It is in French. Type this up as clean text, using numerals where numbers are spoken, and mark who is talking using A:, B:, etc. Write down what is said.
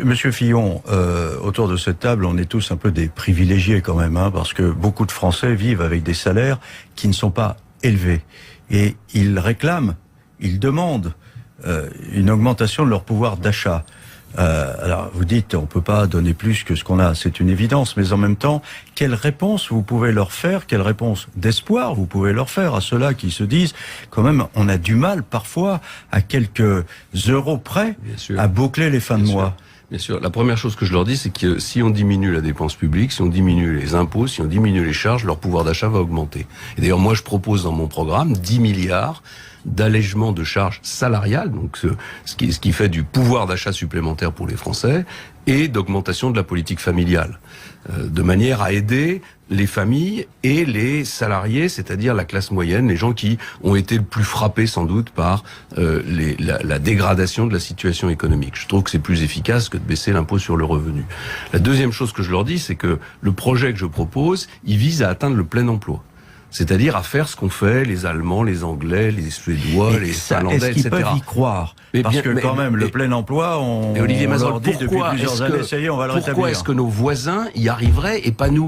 A: Monsieur Fillon, autour de cette table, on est tous un peu des privilégiés quand même, parce que beaucoup de Français vivent avec des salaires qui ne sont pas élevés. Et ils réclament, ils demandent une augmentation de leur pouvoir d'achat. Alors vous dites, on peut pas donner plus que ce qu'on a, c'est une évidence, mais en même temps, quelle réponse vous pouvez leur faire, quelle réponse d'espoir vous pouvez leur faire à ceux-là qui se disent, quand même, on a du mal parfois, à quelques euros près, à boucler les fins de mois.
B: Bien sûr. La première chose que je leur dis, c'est que si on diminue la dépense publique, si on diminue les impôts, si on diminue les charges, leur pouvoir d'achat va augmenter. Et d'ailleurs, moi, je propose dans mon programme 10 milliards d'allègement de charges salariales, donc ce qui fait du pouvoir d'achat supplémentaire pour les Français, et d'augmentation de la politique familiale, de manière à aider les familles et les salariés, c'est-à-dire la classe moyenne, les gens qui ont été le plus frappés sans doute par la dégradation de la situation économique. Je trouve que c'est plus efficace que de baisser l'impôt sur le revenu. La deuxième chose que je leur dis, c'est que le projet que je propose, il vise à atteindre le plein emploi. C'est-à-dire à faire ce qu'ont fait les Allemands, les Anglais, les Suédois, les Finlandais, etc.
A: Est-ce qu'ils peuvent y croire? Parce que quand même, le plein emploi, on
B: Olivier Mazol,
A: leur dit depuis plusieurs années, ça y est, on va le rétablir.
B: Pourquoi est-ce que nos voisins y arriveraient et pas nous?